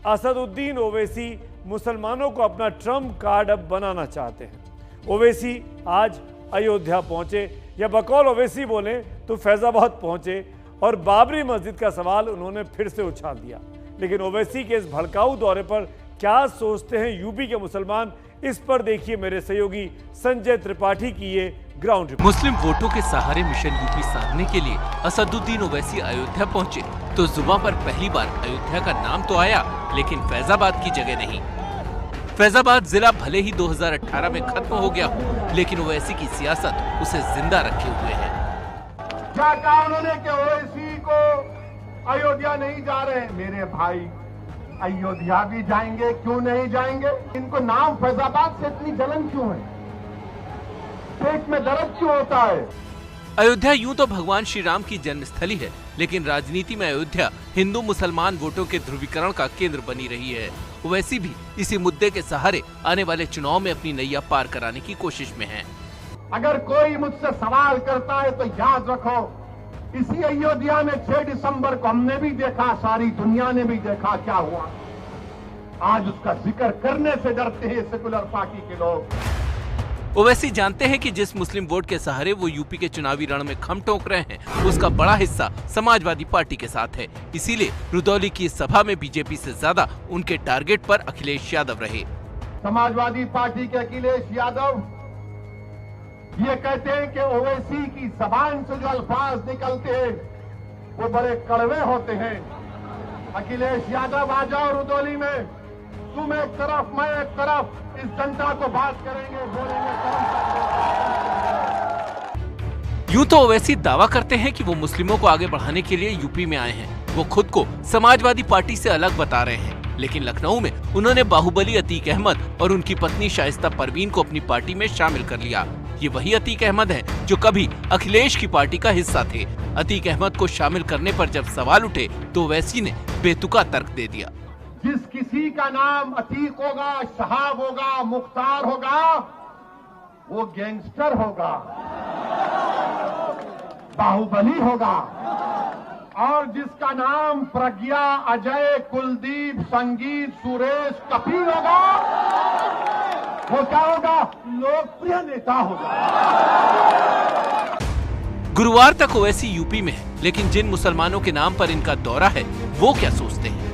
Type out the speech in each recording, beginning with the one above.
असदुद्दीन ओवैसी मुसलमानों को अपना ट्रम्प कार्ड अब बनाना चाहते हैं। ओवैसी आज अयोध्या पहुंचे, या बकौल ओवैसी बोले तो फैजाबाद पहुंचे, और बाबरी मस्जिद का सवाल उन्होंने फिर से उछाल दिया। लेकिन ओवैसी के इस भड़काऊ दौरे पर क्या सोचते हैं यूपी के मुसलमान, इस पर देखिए मेरे सहयोगी संजय त्रिपाठी की ये ग्राउंड रिपोर्ट। मुस्लिम वोटों के सहारे मिशन यूपी साधने के लिए असदुद्दीन ओवैसी अयोध्या पहुंचे तो जुबां पर पहली बार अयोध्या का नाम तो आया, लेकिन फैजाबाद की जगह नहीं। फैजाबाद जिला भले ही 2018 में खत्म हो गया हो, लेकिन ओवैसी की सियासत उसे जिंदा रखे हुए है। क्या कहा उन्होंने कि ओवैसी को अयोध्या नहीं जा रहे? मेरे भाई, अयोध्या भी जाएंगे, क्यों नहीं जाएंगे? इनको नाम फैजाबाद से इतनी जलन क्यों है? पेट में दर्द क्यों होता है? अयोध्या यूं तो भगवान श्री राम की जन्मस्थली है, लेकिन राजनीति में अयोध्या हिंदू मुसलमान वोटों के ध्रुवीकरण का केंद्र बनी रही है। ओवैसी भी इसी मुद्दे के सहारे आने वाले चुनाव में अपनी नैया पार कराने की कोशिश में है। अगर कोई मुझसे सवाल करता है तो याद रखो, इसी अयोध्या में 6 दिसंबर को हमने भी देखा, सारी दुनिया ने भी देखा क्या हुआ। आज उसका जिक्र करने से डरते हैं सेकुलर पार्टी के लोग। ओवैसी जानते हैं कि जिस मुस्लिम वोट के सहारे वो यूपी के चुनावी रण में खम ठोक रहे हैं, उसका बड़ा हिस्सा समाजवादी पार्टी के साथ है। इसीलिए रुदौली की इस सभा में बीजेपी से ज्यादा उनके टारगेट पर अखिलेश यादव रहे। समाजवादी पार्टी के अखिलेश यादव ये कहते हैं कि ओवैसी की जबान से जो अल्फाज निकलते हैं वो बड़े कड़वे होते हैं। अखिलेश यादव आ जाओ रुदौली में, तुम एक तरफ मैं एक तरफ, इस जनता को बात करेंगे, बोलेंगे यूं तो ओवैसी दावा करते हैं कि वो मुस्लिमों को आगे बढ़ाने के लिए यूपी में आए हैं। वो खुद को समाजवादी पार्टी से अलग बता रहे हैं, लेकिन लखनऊ में उन्होंने बाहुबली अतीक अहमद और उनकी पत्नी शाइस्ता परवीन को अपनी पार्टी में शामिल कर लिया। ये वही अतीक अहमद हैं जो कभी अखिलेश की पार्टी का हिस्सा थे। अतीक अहमद को शामिल करने पर जब सवाल उठे तो ओवैसी ने बेतुका तर्क दे दिया। जिस किसी का नाम अतीक होगा, शहाब होगा, मुख्तार होगा, वो गैंगस्टर होगा, बाहुबली होगा। और जिसका नाम प्रज्ञा, अजय, कुलदीप, संगीत, सुरेश, कपिल होगा, वो क्या होगा? लोकप्रिय नेता होगा। गुरुवार तक ओवैसी यूपी में है, लेकिन जिन मुसलमानों के नाम पर इनका दौरा है वो क्या सोचते हैं?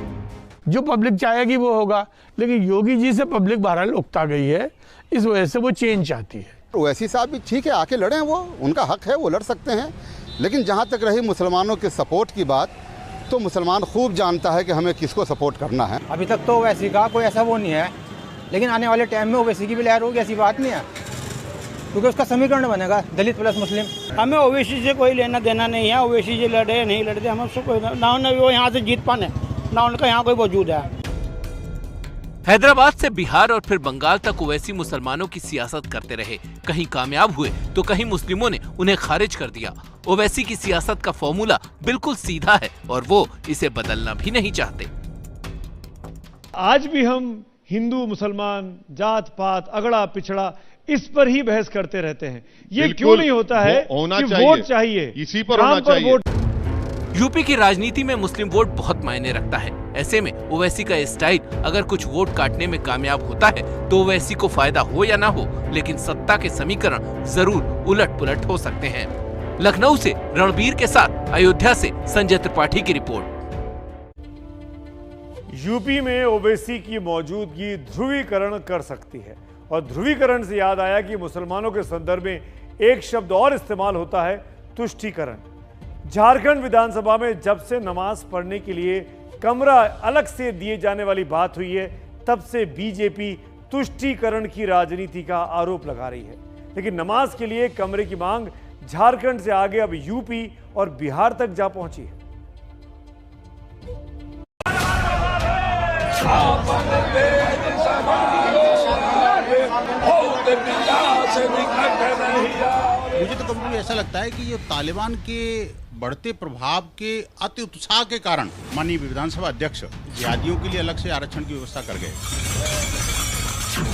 जो पब्लिक चाहेगी वो होगा, लेकिन योगी जी से पब्लिक बहरहाल उकता गई है, इस वजह से वो चेंज चाहती है। ओवैसी साहब भी ठीक है, आके लड़ें, वो उनका हक है, वो लड़ सकते हैं। लेकिन जहाँ तक रही मुसलमानों के सपोर्ट की बात, तो मुसलमान खूब जानता है कि हमें किसको सपोर्ट करना है। अभी तक तो ओवैसी का कोई ऐसा वो नहीं है, लेकिन आने वाले टाइम में ओवैसी की भी लहर होगी, ऐसी बात नहीं है, क्योंकि उसका समीकरण बनेगा दलित प्लस मुस्लिम। हमें ओवैसी से कोई लेना देना नहीं है। ओवैसी जी लड़े नहीं लड़ते, हम उससे कोई ना, वो यहाँ से जीत पाने ना उनका यहाँ कोई वजूद है। हैदराबाद से बिहार और फिर बंगाल तक ओवैसी मुसलमानों की सियासत करते रहे। कहीं कामयाब हुए तो कहीं मुस्लिमों ने उन्हें खारिज कर दिया। ओवैसी की सियासत का फॉर्मूला बिल्कुल सीधा है और वो इसे बदलना भी नहीं चाहते। आज भी हम हिंदू मुसलमान, जात पात, अगड़ा पिछड़ा, इस पर ही बहस करते रहते हैं। ये क्यों नहीं होता है कि वोट चाहिए, इसी पर होना चाहिए। यूपी की राजनीति में मुस्लिम वोट बहुत मायने रखता है। ऐसे में ओवैसी का स्टाइल अगर कुछ वोट काटने में कामयाब होता है तो ओवैसी को फायदा हो या ना हो, लेकिन सत्ता के समीकरण जरूर उलट पुलट हो सकते हैं। लखनऊ से रणबीर के साथ अयोध्या से संजय त्रिपाठी की रिपोर्ट। यूपी में ओवैसी की मौजूदगी ध्रुवीकरण कर सकती है, और ध्रुवीकरण से याद आया कि मुसलमानों के संदर्भ में एक शब्द और इस्तेमाल होता है, तुष्टीकरण। झारखंड विधानसभा में जब से नमाज पढ़ने के लिए कमरा अलग से दिए जाने वाली बात हुई है, तब से बीजेपी तुष्टीकरण की राजनीति का आरोप लगा रही है। लेकिन नमाज के लिए कमरे की मांग झारखंड से आगे अब यूपी और बिहार तक जा पहुंची है। मुझे तो कभी ऐसा लगता है कि ये तालिबान के बढ़ते प्रभाव के अति उत्साह के कारण माननीय विधानसभा अध्यक्ष जिहादियों के लिए अलग से आरक्षण की व्यवस्था कर गए।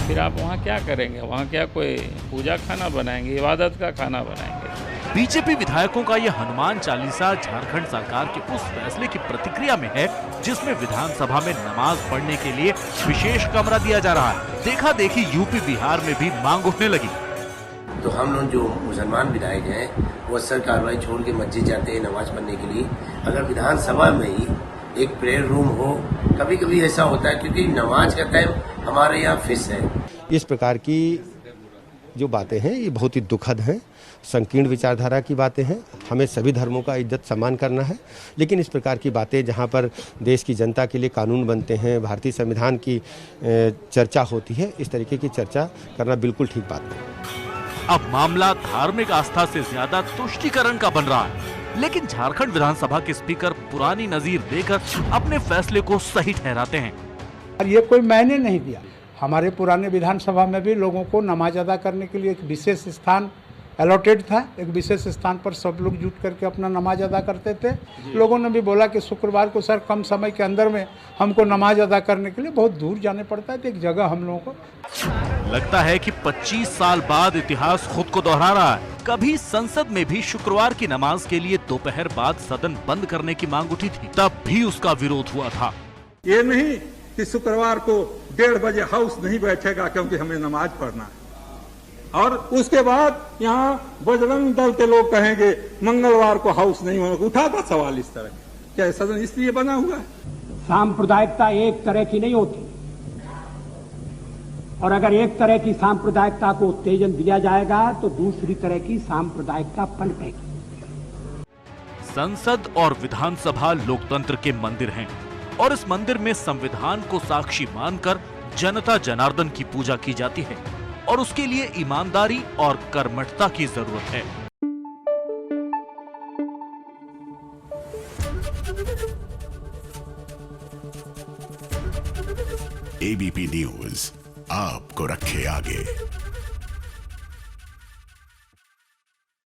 फिर आप वहाँ क्या करेंगे? वहाँ क्या कोई पूजा खाना बनाएंगे, इबादत का खाना बनाएंगे? बीजेपी विधायकों का ये हनुमान चालीसा झारखंड सरकार के उस फैसले की प्रतिक्रिया में है जिसमें विधानसभा में नमाज पढ़ने के लिए विशेष कमरा दिया जा रहा है। देखा देखी यूपी बिहार में भी मांग उठने लगी। तो हम लोग जो मुसलमान विधायक हैं वो अक्सर कार्रवाई छोड़ के मस्जिद जाते हैं नमाज पढ़ने के लिए। अगर विधानसभा में ही एक प्रेयर रूम हो, कभी कभी ऐसा होता है क्योंकि नमाज का टाइम हमारे यहाँ फिक्स है। इस प्रकार की जो बातें हैं ये बहुत ही दुखद हैं, संकीर्ण विचारधारा की बातें हैं। हमें सभी धर्मों का इज्जत सम्मान करना है, लेकिन इस प्रकार की बातें जहां पर देश की जनता के लिए कानून बनते हैं, भारतीय संविधान की चर्चा होती है, इस तरीके की चर्चा करना बिल्कुल ठीक बात नहीं। अब मामला धार्मिक आस्था से ज्यादा तुष्टीकरण का बन रहा है, लेकिन झारखंड विधानसभा के स्पीकर पुरानी नजीर देकर अपने फैसले को सही ठहराते हैं। और ये कोई मायने नहीं दिया। हमारे पुराने विधानसभा में भी लोगों को नमाज अदा करने के लिए एक विशेष स्थान अलॉटेड था। एक विशेष स्थान पर सब लोग जुट करके अपना नमाज अदा करते थे। लोगों ने भी बोला कि शुक्रवार को सर कम समय के अंदर में हमको नमाज अदा करने के लिए बहुत दूर जाने पड़ता है, तो एक जगह हम लोगों को लगता है कि 25 साल बाद इतिहास खुद को दोहरा रहा है। कभी संसद में भी शुक्रवार की नमाज के लिए दोपहर बाद सदन बंद करने की मांग उठी थी, तब भी उसका विरोध हुआ था। ये नहीं कि शुक्रवार को 1:30 बजे हाउस नहीं बैठेगा क्योंकि हमें नमाज पढ़ना है, और उसके बाद यहाँ बजरंग दल के लोग कहेंगे मंगलवार को हाउस नहीं होगा। उठा था सवाल इस तरह, क्या सदन इसलिए बना हुआ है? सांप्रदायिकता एक तरह की नहीं होती, और अगर एक तरह की सांप्रदायिकता को उत्तेजन दिया जाएगा तो दूसरी तरह की सांप्रदायिकता पनपेगी। संसद और विधानसभा लोकतंत्र के मंदिर हैं, और इस मंदिर में संविधान को साक्षी मानकर जनता जनार्दन की पूजा की जाती है, और उसके लिए ईमानदारी और कर्मठता की जरूरत है। एबीपी न्यूज आपको रखे आगे।